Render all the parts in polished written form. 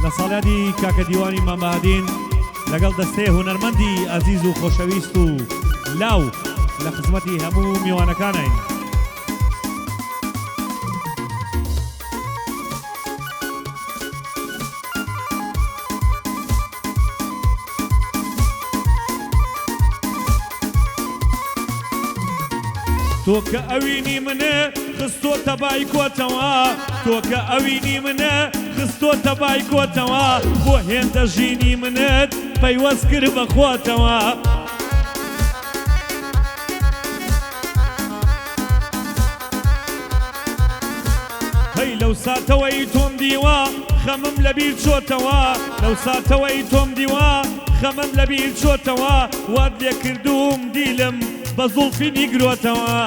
لە ساڵیادی کاکە دیوانی مامەهادین لەگەڵ دەستەی هونەرمەندی ئەزیز و خۆشەویست و لاو لە خزمەتی هەموو میوانەکانین. تۆ کە ئەوینی منە خستۆتە بای کۆتەوە، تۆ کە ئەوینی منە خستۆتە بای کۆتەوە، بۆ هێندە ژینی منت پەیوەست کرد بە خۆتەوە. هەی لەو ساتەوەی تۆم دیوە خەمم لەبیر چۆتەوە، لەو ساتەوەی تۆم دیوە خەمم لەبیر چۆتەوە، وات لێ کردوم دیلم بە زوڵفی نیگرۆتەوە.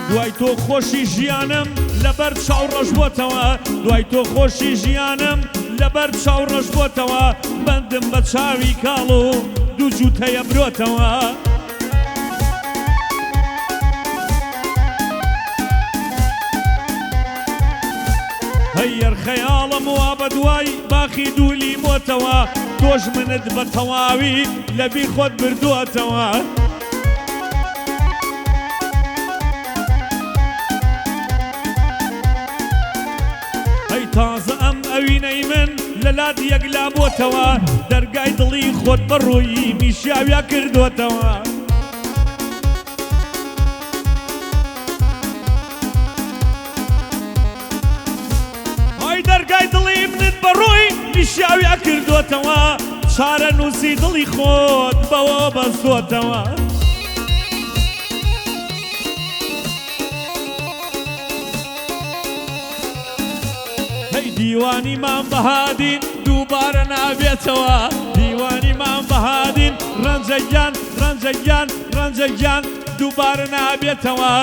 دوای تۆ خۆشی ژیانم لەبەر چاو ڕەش بۆتەوە، دوای تۆ خۆشی ژیانم لەبەر چاو ڕەش بۆتەوە، بەندم بە چاوی کاڵ و دوو جووتەیە برۆتەوە. هەیەر خەیاڵم وا بە دوای باخی دوولی مۆتەوە، تۆش منت بە تەواوی لەبیر خۆت بردووەتەوە. هەی تازە ئەم ئەوینەی من لە لات یەکلا بۆتەوە، دەرگای دڵی خۆت بەڕووی میشاویا کردوتەوە. دەرگای دڵی منت بەڕووی میشاویا کردوتەوە، چارە نووسی دڵی خۆت بەوە بەستۆتەوە. هەی دیوانی مامەهادین دووبارە نابێتەوە، دیوانی مامەهادین ڕەنجەگیان ڕەنجەگیان ڕەنجەگیان دووبارە نابێتەوە،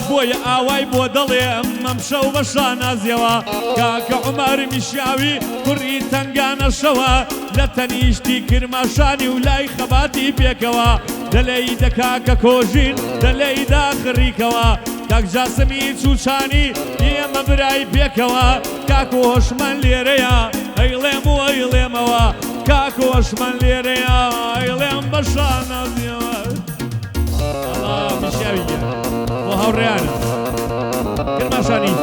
بۆیە ئاوای بۆ دەڵێم ئەمشەو بە شانازیەوە، کاکە عومەر میشاوی کوڕی تەنگانەشەوە، لە تەنیشتی کرماشانی و لای خەباتی پێکەوە، دەلەیدا کاکە کۆژین دەلەیدا خڕیکەوە، کاک جاسمی چوچانی ئێمە برای پێکەوە، کاک هۆشمان لێرەیە ئەیڵێم و ئەیڵێمەوە، کاک هۆشمان لێرەیە ئەیڵێم بە شانازیەوە. میشاوی بۆ هاوڕێیانە کرماشانی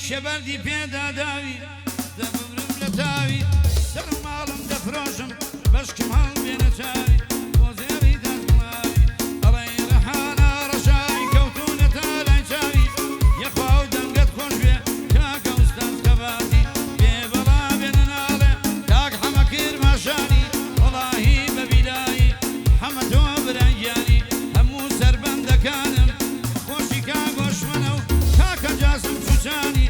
شەبەردی پێداداوی دەبڕم لە تاوی سەر ماڵم دەفرۆشم بەشکم هەڵبێنە چاوی بۆ زێڕی دەستڵاوی ئەڵێ ڕەحانە ڕەشای کەوتونە تا لای چاوی یەخوا و دەنگەت خۆش بێ کاکە ئوستاز کەباتی بێ بەڵا بێنە ناڵێ کاک حەمە کرماشانی وەڵاهی بە بیدایی حەمە تۆ برایانی هەموو سەربەندەکانم خۆشی کاگۆشمەنە و کاکە جاسم چوچانی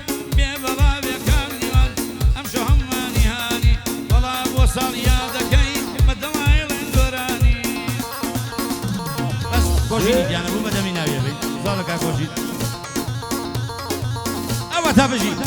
گیانە بوو بەدەمی ناویە بێت زاڵە کاکۆژیت ئەوە تا بژیت.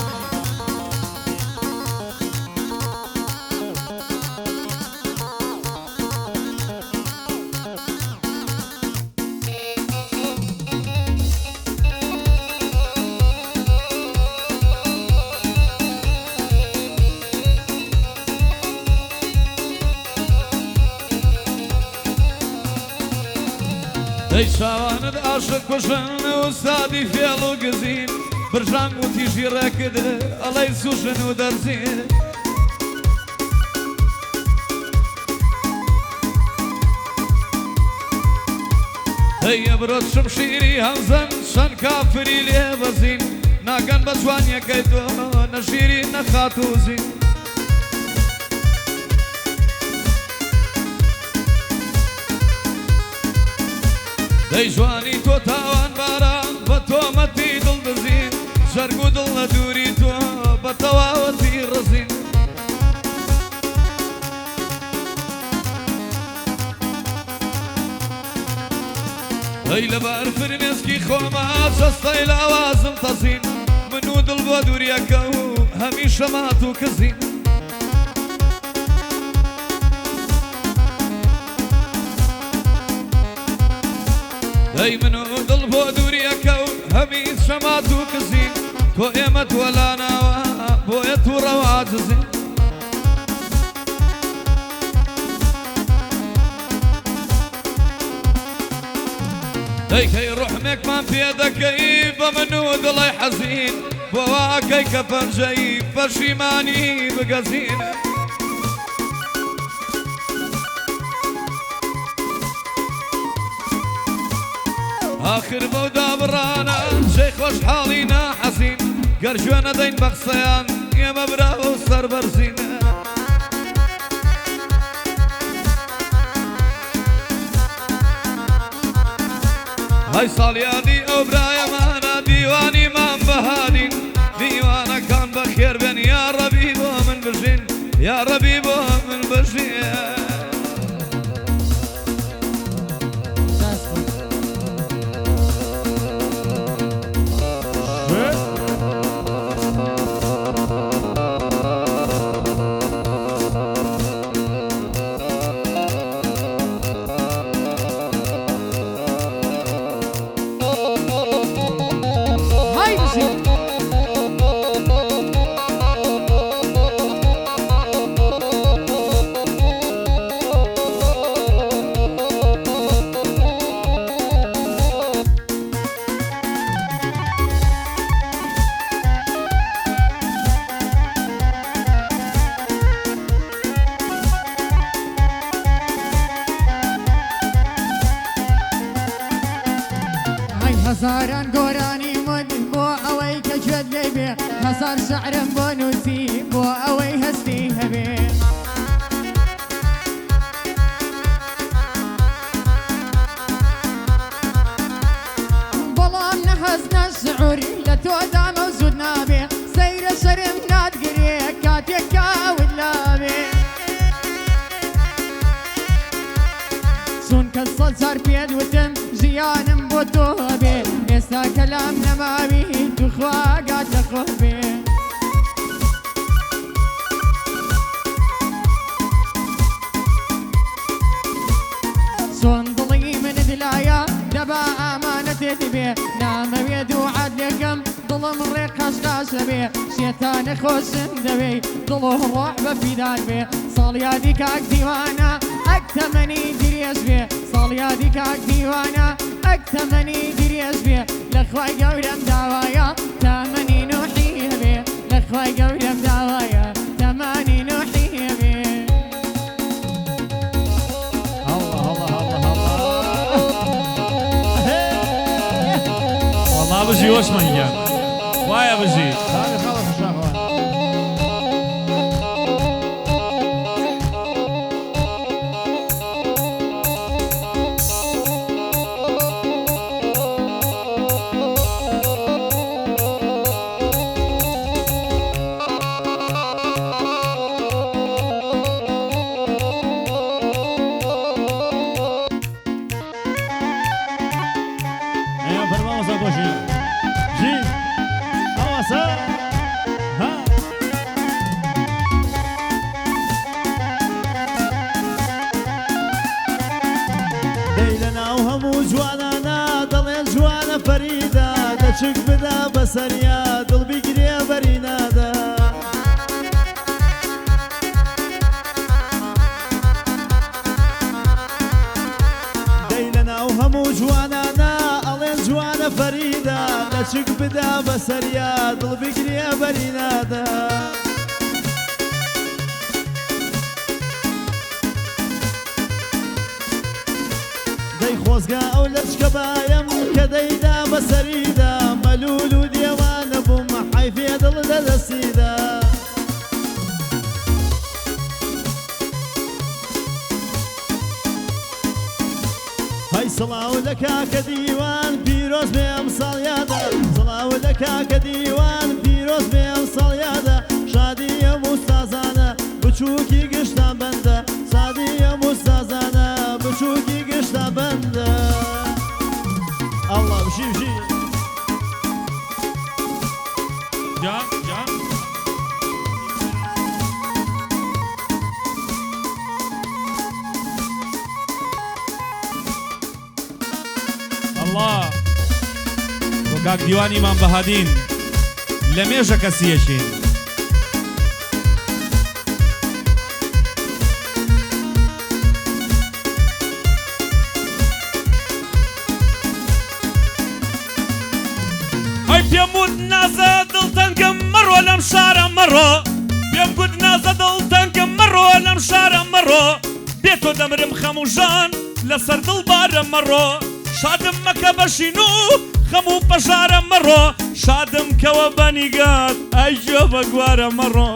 دەی چاوانت عاشق کوشن ئوستادی فێڵ و گزین، برژانگ و تیژی ڕێکرد ئەڵەی سوشن و دەرزین. هەیە برۆت شمشیری هەمزەن چەند کافری لێ بەزین، ناگەن بە جوانیەکەی تۆ نەژیری نەخات و زین دەی جوانی تۆ تاوان باران بە تۆمەتی دڵ دەزین ژەرگ و دڵ لە دووری تۆ بە تەواوەتی ڕزین دەی لەبەر فرمێسکی خۆمە جەستەی لاوازم تەزین من و دڵ بۆ دووریەکە و هەمیشە مات و کەزین دەی من و دڵ بۆ دووریەکە و هەمیشە مات و کەزین تۆ ئێمە تۆلاناوە بۆیە تو ڕەواجزین دەی کەی ڕوحمێکمان پێ دەکەی بە من و دڵی حەزین بۆ واکەی کە پەنجەی پەشیمانی بگەزین آخر بەو دابڕانە جێی خۆشحاڵی ناحەزین گەر گوێ نەدەین بە قسەیان ئێمە براوە و سەربەرزینە های ساڵیادی ئەو برایەمانە دیوانیمان بەهادین دیوانەکان بەخێر بێن یا ڕەبی بۆ من بژین یا ڕەبی بۆ من بژین هەزاران گۆرانی من بۆ ئەوەی کە گوێت لێ بێ هەزار شەعرم بۆ نووسی بۆ ئەوەی هەستی هەبێ بەڵام نەهەز نەشعوری لە تۆدا مەوجود نابێ سەیرە شەرم نادگرێ کاتێک کاوت لابێ چونکە سەد جار پێت وتم ژیانم بۆ تۆ بێ ئێستا کەلام نەماوی توخوا گات لە خۆ بێ چۆن دڵی منت لایە دەبا ئامانەتێت بێ نامەوێ دووعات لێکەم دڵم ڕێ قەشقاشە بێ شێتانە خۆشم دەوێ دڵ و ڕۆح بە فیدان بێ ساڵیادی کاک دیوانە ئەک تەمەنی درێژ بێ ساڵیادی کاک دیوانە ئەک تەمەنی درێژ بێ لەخوای گەورەم داوایە تەمەنی نوحی هەبێ لەخوای گەورەم داوایە تەمەنی نوحی هەبێ والله بژی وەشمان گیان وایە بژی فەریدا دەچک بدا بەسەریا دڵ بیگرێ بەرینادا دەی لە ناو هەموو جوانانە ئەڵێن جوانە فەریدا دەچک بدا بەسەریا دڵ بیگرێ بەرینادا دەی خۆزگا ئەو لەچکە بایم کە دەیدا بەسەریدا مەلول و دیێوانە بوو حیفێ دڵ لەدەستیدا هەی سڵاو لە کاکە دیوان پیرۆز بێ ئەم ساڵیادا سڵاو لە کاکە دیوان پیرۆز بێ ئەم ساڵیادا شادی ئەم ئوستازانە بچووکی گشتا بەندە سادی ئەم ئوستازانە بچووکی گشتا بەندە ئەڵڵا بژی بژی جان جان الله وكاك ديواني من بهادين لميجا كسيشين هاي بيموت نازا دلتنكم مرو لم شارع مرو بيموت نازا دلتنكم مرو لم شارع مرو بيتو دمرم خموجان لسر دلبار مرو شادم مكة بشينو خمو بشارة مرو شادم كوا بانيقات أيجو بقوارة مرو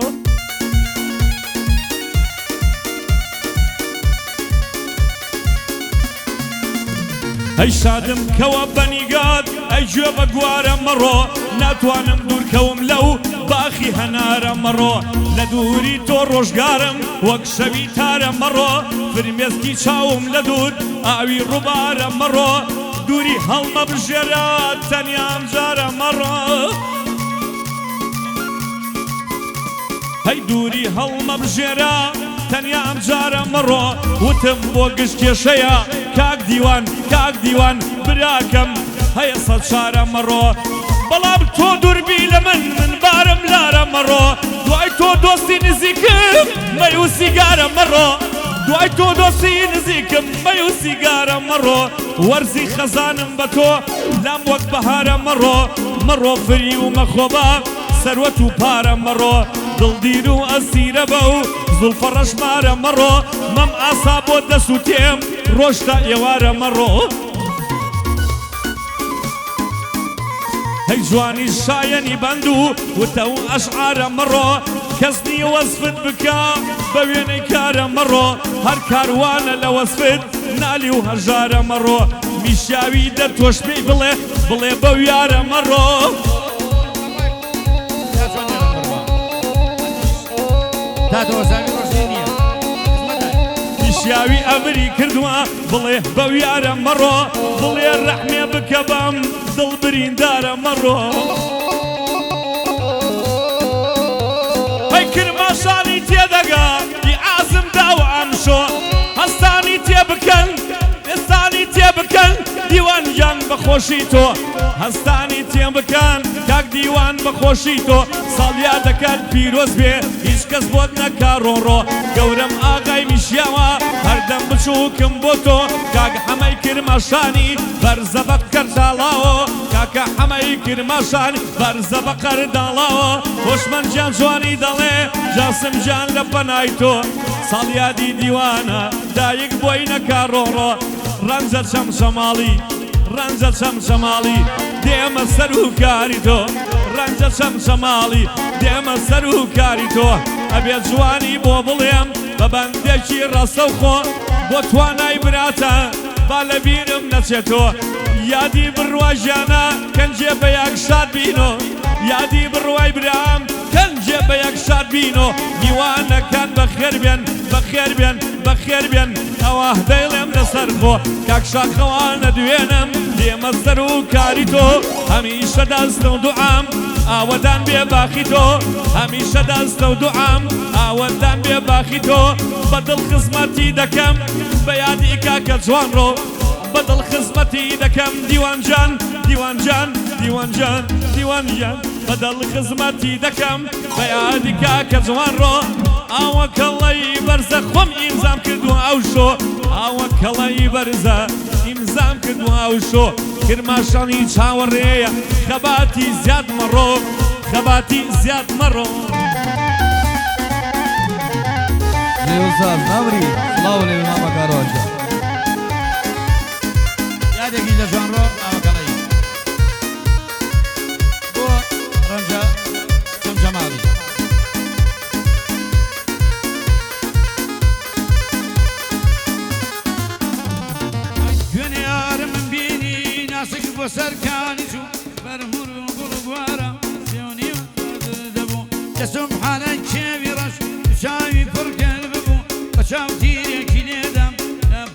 هاي شادم كوا بانيقات أيجو بقوارة مرو ناتوانم دور كوم لو باخي هنارة مرو لدوري تو روشقارم وكشبي تارة مرو فرميزكي شاوم لدود آوي ربارة مرو دوري هەڵمە بژێرە تەنیام جارە مەڕۆ هەی دووری هەڵمە بژێرە تەنیام جارە مەڕۆ وتم بۆ گشت کێشەیە کاک دیوان براکەم هەیە سەد شارە مەڕۆ بەڵام تۆ دووربی لە من بارم لارە مەڕۆ دوای تۆ دۆستی نزیکم مەی و سیگارە مەڕۆ دوای تۆ دۆستی نزیکم مەی و سیگارە مەڕۆ وەرزی خەزانم بە تۆ لام وەک بەهارە مەڕۆ فری و مەخۆبە سەروەت و پارە مەڕۆ دڵدیر و ئەسیرە بە و زولفە ڕەشمارە مەڕۆ مەم ئاسا بۆ دەست و تێم ڕۆژتا ئێوارە مەڕۆ هەی جوانی شایەنی بەند و وتە و ئەشعارە مەڕۆ کەس نییە وەسفت بکە بە وێنەی کارە مەڕۆ هەر کاروانە لە وەسفت نالی و هەژارە مەڕۆ میشاوی دەرتۆش پێی بڵێ بەو یارە مەڕۆ تا دۆزانی ڕۆژی نییە میشاوی ئەمری کردووە بڵێ بەو یارە مەڕۆ بڵێ ڕەحمێ بکە بەم دڵ بریندارە مەڕۆ هەی کرماشانی تێدەگا عازم داوە ئەمشۆ هەستانی تێبکەن ئێستانی تێبکەن دیوانجان بەخۆشی تۆ هەستانی تێبکەن کاک دیوان بەخۆشی تۆ ساڵیا دەکات پیرۆز بێ هیچ کەس بۆت نەکا ڕۆڕۆ گەورەم ئاغای میشیاوە هەردەم بچووکم بۆ تۆ کاک حەمەی کرماشانی بەرزە بە قەرداڵاوە کاکە حەمەی کرماشانی بەرزە بە قەرداڵاوە هۆشمەند گیان جوانی دەڵێ جاسم گیان لە پەنای تۆ ساڵیادی دیوانە دایک بۆی نەکا ڕۆڕۆ ڕەنجە چەمچەماڵی دێمە سەر و کاری تۆ ڕەنجە چەمچەماڵی دێمە سەر و کاری تۆ ئەبێت جوانی بۆ بڵێم بە بەندێکی ڕەسە و خۆ بۆ توانای براتە با لە بیرم نەچێتۆ یادی بڕوای ژیانە کەنجێ بە یەک شاد بینۆ یادی بڕوای برام کەنجێ بە یەک شاد بینۆ میوانەکان بەخێر بێن ئەوە دەیڵێم لەسەر خۆ کاک شاخەوانە دوێنم دێمە سەر و کاری تۆ هەمیشە دەستە و دوعام ئاوەدان بێ باخی تۆ هەمیشە دەستە و دوعام ئاوەدان بێ باخی تۆ بەدڵ خزمەتی دەکەم بە یادی کاکە جوان ڕۆ بەدڵ خزمەتی دەکەم دیوانجان بەدڵ خزمەتی دەکەم بە یادی کاکە جوان ڕۆ ئاوە کەڵەی بەرزە خۆم ئیمزام کردووە ئەو شۆ ئاوە کەڵەی بەرزە ئیمزام کردووە ئەو شۆ کرماشانی چاوەڕێیە خەباتی زیاد مەڕۆ لێوزار ناوری سڵاو لێ مامە کارۆژە یادێکی لە ژوانڕۆ ئاوەکەڵەی بۆ ڕەنجە لسبحانك كيف رش شاوي فرقل ببو بشاو تيريكي ليدم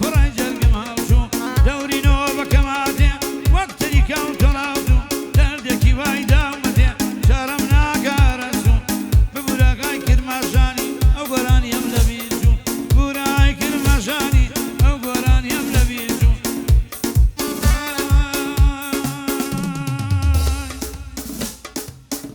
فرنجل قمهرشو دوري نوبة كماتي وقت اللي كون تراودو دردكي وايدا ومتي شارمنا قارسو ببوراقاي كرماشاني او قراني يملا بيزو بوراي كرماشاني او قراني يملا بيزو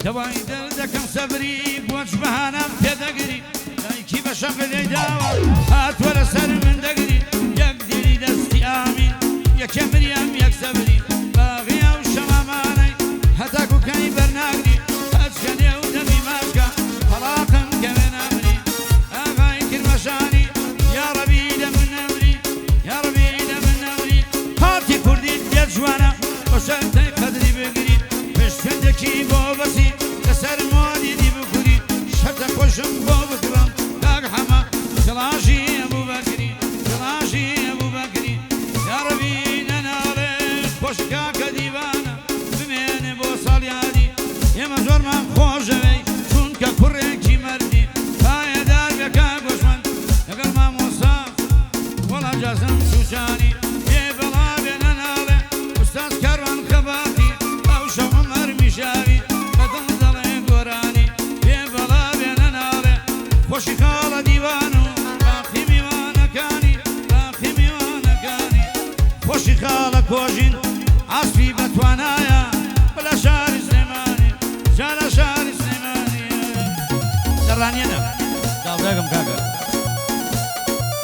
دواي دردكم صبري بوش بهانا تدقري دايكي بشغل يداوى هات ولا سر من دقري يقدري دستي آمين يا كمريم يا صبري باغي او شماماني هتاكو كاي برناقري هاتشكني او دمي ماشكا فراقم كمن امري اغاي كرمشاني يا ربي من امري يا ربي من امري هاتي كردي يا جوانا وشلتي قدري بقري بشتندكي بوبسي لسر مودي دي بكري شرط خوشم بوبكرم داق حما جلاشي ابو بكري جلاشي ابو بكري يا ربي ننالي خوشكا كديوانا بمين بو صاليادي يا مزور من خوشوي چونكا كريكي مردي هاي دار بكا قشمن يقل ما موصاف ولا جازم شوشاني يا بلا بننالي استاذ كروان خباتي او شوم مرمشاوي بدل دلي قراني يا بلا بننالي خوشي خالة ديوانو باقي ميوانا كاني باقي ميوانا كاني خوشي خالة كوجين عصفي بتوانايا بلا شعر سليماني شعر شعر سليماني درانينا داوراقم كاكا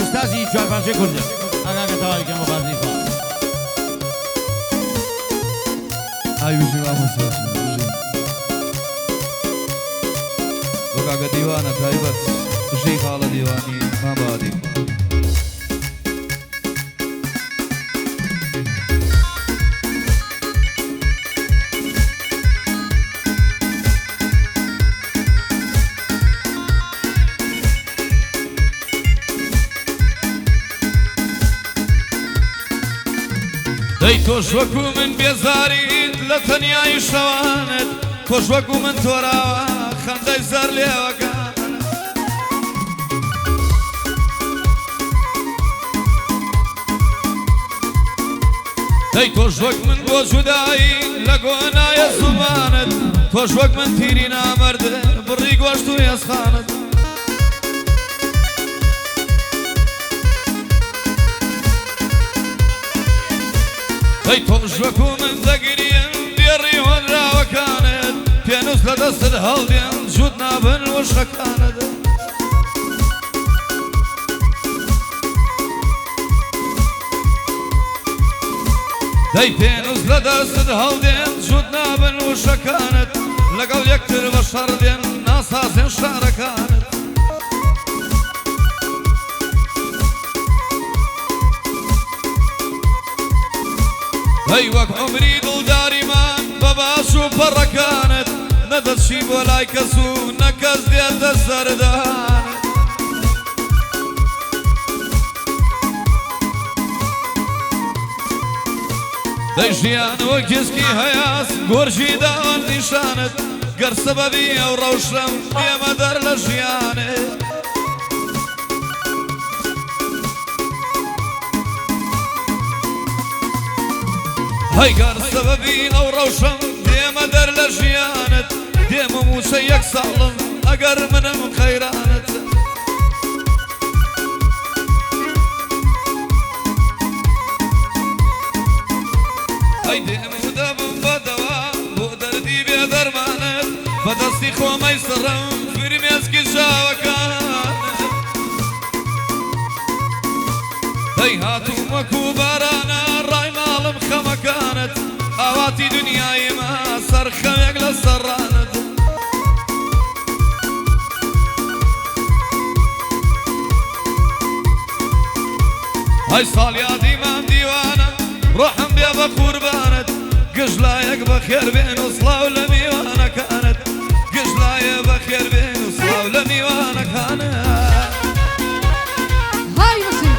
استاذي چوار پانچه كنده كاكا تاوي كم غازي فا هاي وجي وامو سياسي وكاكا ديوانا تايبت وجي خالة ديواني ما بادي دەی تۆش وەکو من بێزاریت لە تەنیایی شەوانت تۆش وەکو من تۆراوە خەندەی زەر لێوەکان دەی تۆش وەک من بۆ جودایی لە گۆنایە زومانت تۆش وەک من تیری نامەردن بڕی گۆشت و هێزخانت دەی تۆش وەکو من دەگرین دێڕی هۆنراوەکانت پێنووس لە دەستت هەڵدێن جووت نابن وشەکانت دەی پێنووس لە دەستت هەڵدێن جووت نابن وشەکانت لەگەڵ یەکتر بە شەڕدێن ناسازێن شارەکانت هەی وەک عمری دڵداریمان بە باش و پەڕەکانت نەدەچی بۆ لای کەس و نەکەس دێتە سەردانت دەی ژیانەوە کێسکی هەیاس گۆرژی داوە نیشانت گەر سەبەبی ئەو ڕەوشەم ئێمە دەر لە ژیانت هەی گەر سەبەبی ئەو ڕەوشەم دێمە دەر لە ژیانت دێمە موسە یەک ساڵم ئەگەر منم خەیرانت هەی دێم و دەبم بەدەوا بۆ دەردی بێ دەرمانت بەدەستی خۆمەی سڕم فرمێسکی ژاوەکانت هەی هاتووم وەکو بارانە ڕای ماڵم خەمەکانت ئاواتی دنیایمە سەرخەوێک لە سەڕانت هەی ساڵیادی مام دیوانە ڕۆحم بێ بە قوربانت گژلایەک بەخێر بێن و سڵاو لە میوانەکانت گژلایە بەخێر بێن و سڵاو لە میوانەکانت هاي وسيم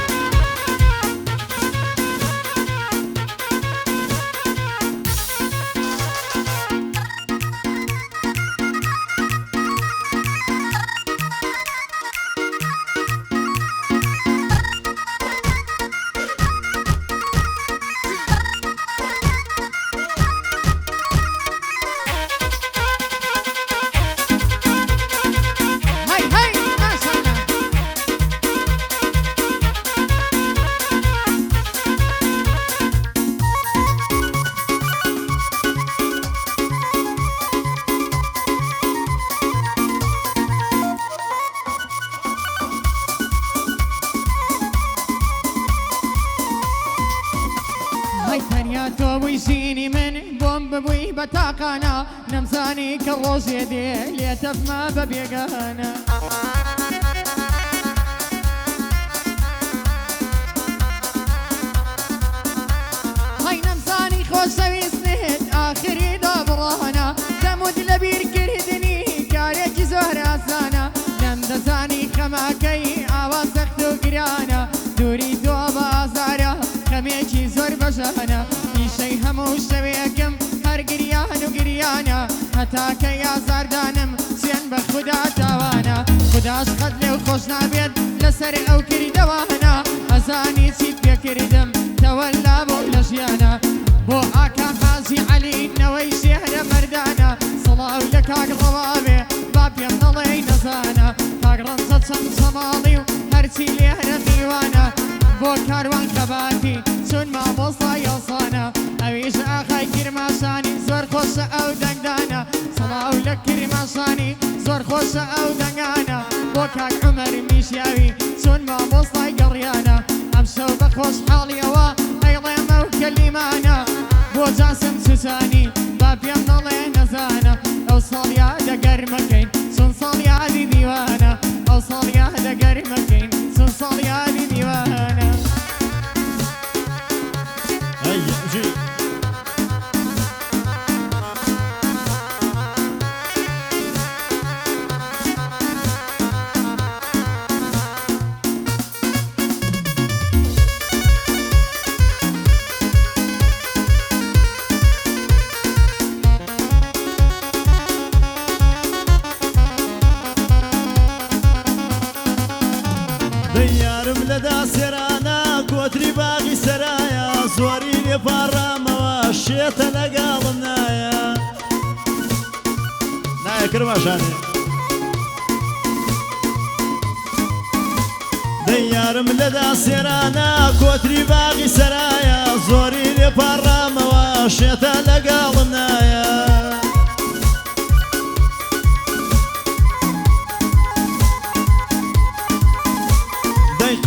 دڵی بە تاقانە نەمزانی کە ڕۆژێ دێ لێتەفمە بە بێگانە هەی نەمزانی خۆشەویستنت ئاخری دابڕانە دەمود لە بیرکردنی کارێکی زۆر ئاسانە نەمدەزانی خەماکەی ئاوا سەخت و گرانە دووری تۆ بە ئازارە خەمێکی زۆر بەژانە ئیشەی هەموو شەوەیەکم هەر گریان و گریانە هەتاکە ئازاردانم سوێن بە خودا تاوانە خوداش قەت لێو خۆش نابێت لەسەر ئەو کردەوانە ئەزانی چیت پێکردم تەوەلا بۆ لە ژیانە بۆ ئاکا حاجی عەلی نەوەی شێرە مەردانە سڵاو لە کاک ڕەوابێ با پێم نەڵێی نەزانە کاک ڕەنجە چەند سەماڵی و هەرچی لێرە میوانە بۆ کاروان کەباتی چون مامۆستا یاسانە ئەویش ئاخای کرماشانی زۆر خۆشە ئەو دەنگدانە سەڵاو لە کرماشانی زۆر خۆشە ئەو دەنگانە بۆ کاک عومەر میشیاوی چون مامۆستای گەڕیانە ئەم شەو بە خۆشحاڵیەوە ئەیڵێمە و کەلیمانە بۆ جاسم سوسانی با پێم نەڵێ نەزانە ئەو ساڵیا دەگەرمەکەین چون ساڵیادی دیوانە ئەو ساڵیا دەگەرمەکەین چون ساڵیادی دیوانە دەیارم لەدا سێرانە کۆتری باغی سەرایە زۆری لێپاڕامەوە شێتە لەگاڵم نایە کرماشانێ دەیارم لەدا سێرانە کۆتری باغی سەرایە زۆری لێپاڕامەوە شێتە لەگاڵم نایە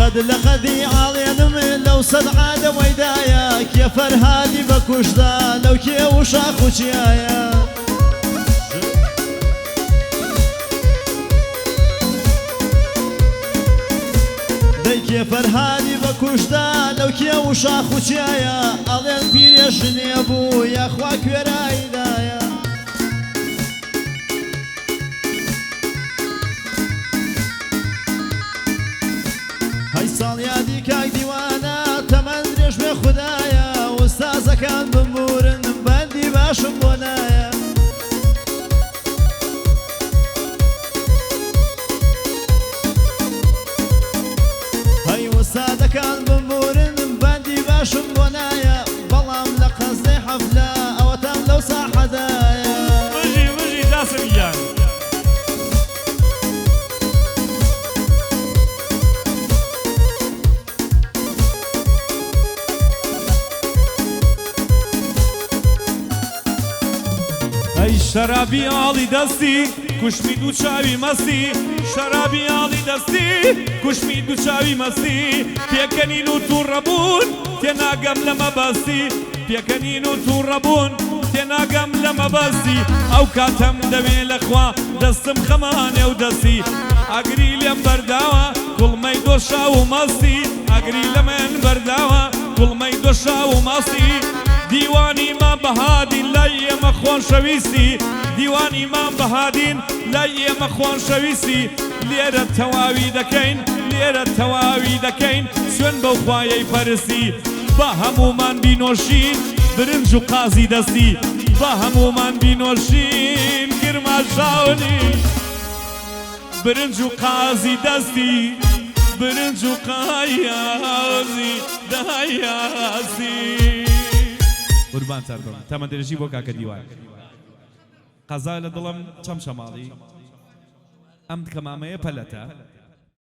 قد لقدي عالينم لو صد عادة ويدايا كيف فرهادي بكوشدا لو كي وشاخ وشيايا دي كيف فرهادي بكوشدا لو كي وشاخ وشيايا ألين بيري شنيبو يا أخواك وراي دايا ساڵیادی کاک دیوانە تەمەن درێژ بێ خودایە وستازەکان بمبورن بەندی باشم بۆ نایە هەی وستادەکان بمبورن بەندی باشم بۆ نایە بەڵام لە قەزەی حەفلە ئەوەتان لەو ساحەدایە بژی داسمیان شرابی عالی دستی کشمی دو چاوی مستی شرابی عالی دستی کشمی دو چاوی مستی پیکنین و تو ربون تناگم لما بستی پیکنین و تو ربون تناگم لما بستی او کاتم دوی لخوا دستم خمانه و دستی اگری لیم برداوا کلمی دوشا و مستی اگری لمن برداوا کلمی دوشا و مستی دیوانی ما بهادین لای مخوان شویستی دیوانی ما بهادین لای مخوان شویستی لیرە تەواوی دەکەین لیرە تەواوی دەکەین سوێن بەو خوایەی پەرستی بە هەمومان بینۆشین برنج و قازی دەستی بە هەمومان بینۆشین گرماشاونی برنج و قازی دەستی برنج و قایازی دایازی قوربان چاکۆم تەمەندێژی بۆ کاکە دیوان قەزا لە دڵم چەم شەماڵی ئەم کەمامەیە پەلەتە